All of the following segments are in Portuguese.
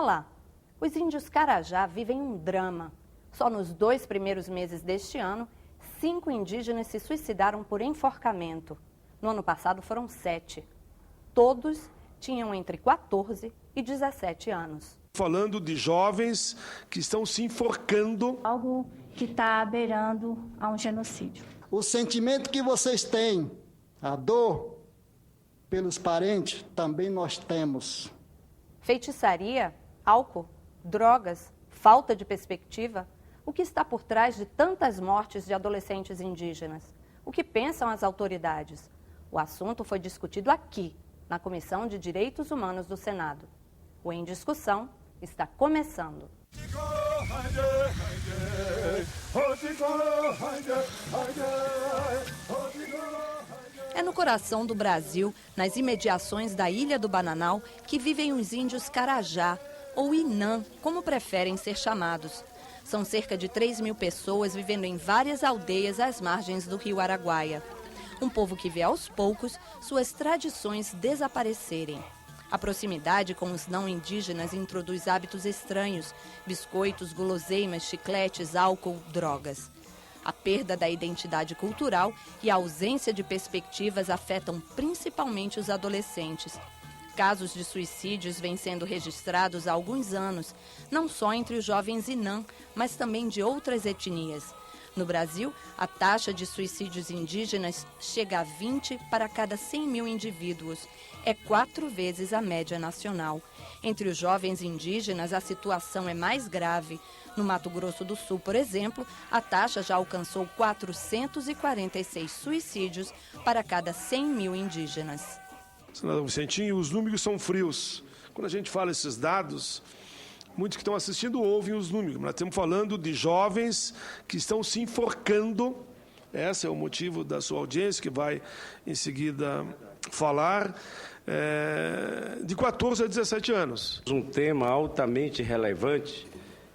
Olá, os índios Carajá vivem um drama. Só nos 2 primeiros meses deste ano, 5 indígenas se suicidaram por enforcamento. No ano passado foram 7. Todos tinham entre 14 e 17 anos. Falando de jovens que estão se enforcando. Algo que está beirando a um genocídio. O sentimento que vocês têm, a dor pelos parentes, também nós temos. Feitiçaria, álcool, drogas, falta de perspectiva. O que está por trás de tantas mortes de adolescentes indígenas? O que pensam as autoridades? O assunto foi discutido aqui, na Comissão de Direitos Humanos do Senado. O Em Discussão está começando. É no coração do Brasil, nas imediações da Ilha do Bananal, que vivem os índios Carajá, ou Inã, como preferem ser chamados. São cerca de 3.000 pessoas vivendo em várias aldeias às margens do rio Araguaia. Um povo que vê aos poucos suas tradições desaparecerem. A proximidade com os não indígenas introduz hábitos estranhos, biscoitos, guloseimas, chicletes, álcool, drogas. A perda da identidade cultural e a ausência de perspectivas afetam principalmente os adolescentes. Casos de suicídios vêm sendo registrados há alguns anos, não só entre os jovens Inã, mas também de outras etnias. No Brasil, a taxa de suicídios indígenas chega a 20 para cada 100.000 indivíduos. É 4 vezes a média nacional. Entre os jovens indígenas, a situação é mais grave. No Mato Grosso do Sul, por exemplo, a taxa já alcançou 446 suicídios para cada 100.000 indígenas. Senador Vicentinho, os números são frios. Quando a gente fala esses dados, muitos que estão assistindo ouvem os números. Nós estamos falando de jovens que estão se enforcando. Esse é o motivo da sua audiência, que vai em seguida falar, de 14 a 17 anos. Um tema altamente relevante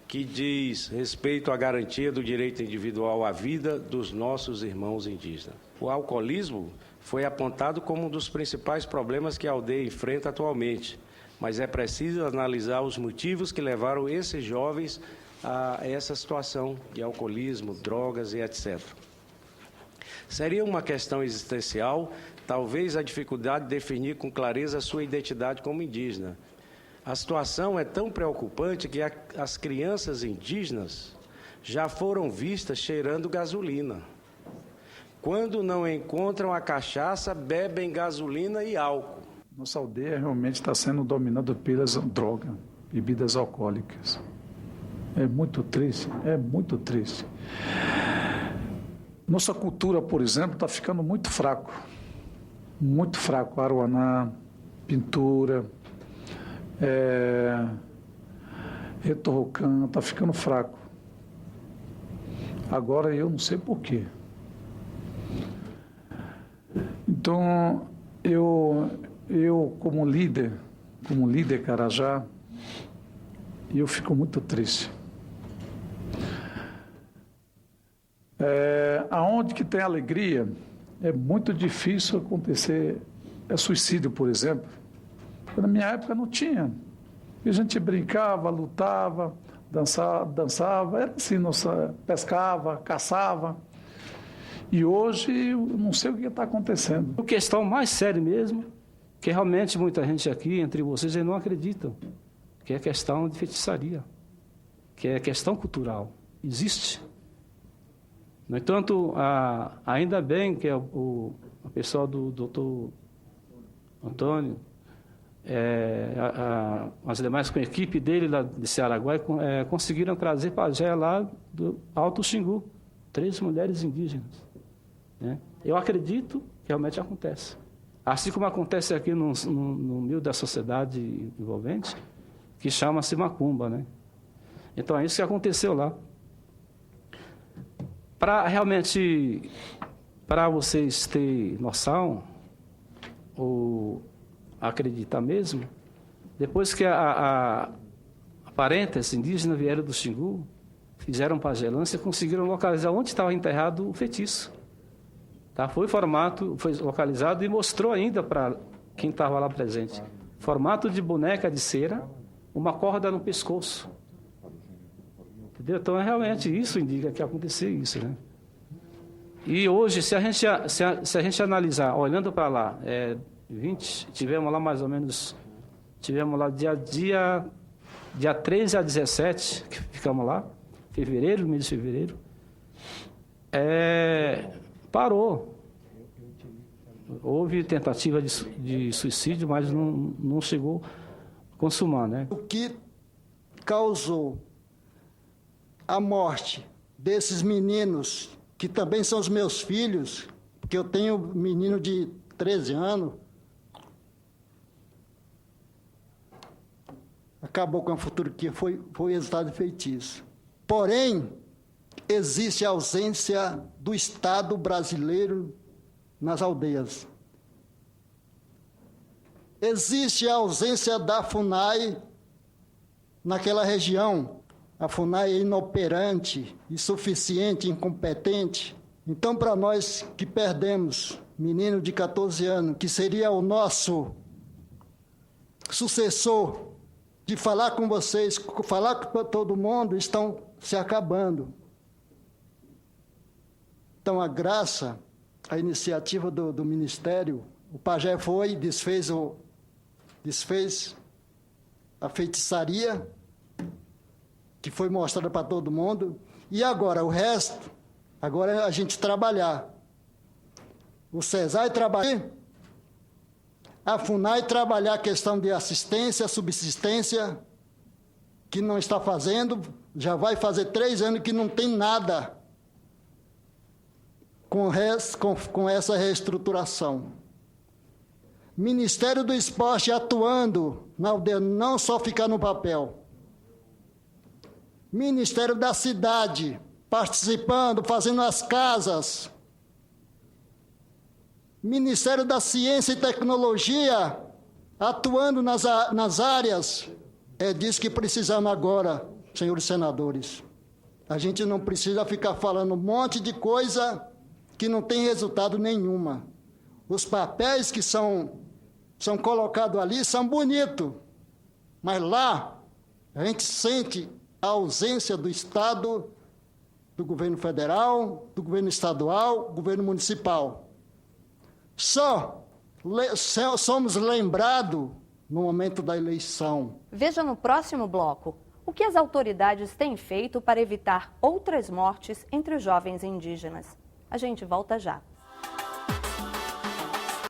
que diz respeito à garantia do direito individual à vida dos nossos irmãos indígenas. O alcoolismo foi apontado como um dos principais problemas que a aldeia enfrenta atualmente, mas é preciso analisar os motivos que levaram esses jovens a essa situação de alcoolismo, drogas e etc. Seria uma questão existencial, talvez a dificuldade de definir com clareza a sua identidade como indígena. A situação é tão preocupante que as crianças indígenas já foram vistas cheirando gasolina. Quando não encontram a cachaça, bebem gasolina e álcool. Nossa aldeia realmente está sendo dominada pelas drogas, bebidas alcoólicas. É muito triste, é muito triste. Nossa cultura, por exemplo, está ficando muito fraco. Muito fraco. Aruaná, pintura, retorrocã, está ficando fraco. Agora eu não sei por quê. Então, eu como líder Carajá, eu fico muito triste. Aonde que tem alegria, é muito difícil acontecer suicídio, por exemplo. Na minha época não tinha. A gente brincava, lutava, dançava, era assim, pescava, caçava. E hoje eu não sei o que está acontecendo. A questão mais séria mesmo, que realmente muita gente aqui, entre vocês, não acreditam, que é a questão de feitiçaria, que é a questão cultural. Existe. No entanto, ainda bem que o pessoal do doutor Antônio, as demais com a equipe dele lá de Araguaia, conseguiram trazer pajé lá do Alto Xingu, 3 mulheres indígenas. Né? Eu acredito que realmente acontece. Assim como acontece aqui no meio da sociedade envolvente, que chama-se macumba. Né? Então, é isso que aconteceu lá. Para vocês terem noção, ou acreditar mesmo, depois que a parentes indígenas vieram do Xingu, fizeram pagelância, conseguiram localizar onde estava enterrado o feitiço. Tá? Foi localizado e mostrou ainda para quem estava lá presente. Formato de boneca de cera, uma corda no pescoço. Entendeu? Então, realmente, isso indica que aconteceu isso, né? E hoje, se a gente analisar, olhando para lá, tivemos lá mais ou menos, tivemos lá dia 13 a 17, que ficamos lá, fevereiro, mês de fevereiro, parou. Houve tentativa de suicídio, mas não chegou a consumar, né? O que causou a morte desses meninos, que também são os meus filhos, porque eu tenho um menino de 13 anos, acabou com o futuro que foi resultado de feitiço. Porém, existe a ausência do Estado brasileiro nas aldeias. Existe a ausência da FUNAI naquela região. A FUNAI é inoperante, insuficiente, incompetente. Então, para nós que perdemos menino de 14 anos, que seria o nosso sucessor, de falar com vocês, falar com todo mundo, estão se acabando. Então, a graça, a iniciativa do Ministério, o pajé foi, desfez a feitiçaria, que foi mostrada para todo mundo, e agora o resto, agora é a gente trabalhar. O CESAI trabalhar, a FUNAI trabalhar a questão de assistência, subsistência, que não está fazendo, já vai fazer 3 anos que não tem nada com essa reestruturação. Ministério do Esporte atuando na aldeia, não só ficar no papel. Ministério da Cidade, participando, fazendo as casas. Ministério da Ciência e Tecnologia, atuando nas áreas. É disso que precisamos agora, senhores senadores. A gente não precisa ficar falando um monte de coisa que não tem resultado nenhuma. Os papéis que são colocados ali são bonitos, mas lá a gente sente a ausência do Estado, do governo federal, do governo estadual, governo municipal. Somos lembrados no momento da eleição. Veja no próximo bloco o que as autoridades têm feito para evitar outras mortes entre os jovens indígenas. A gente volta já.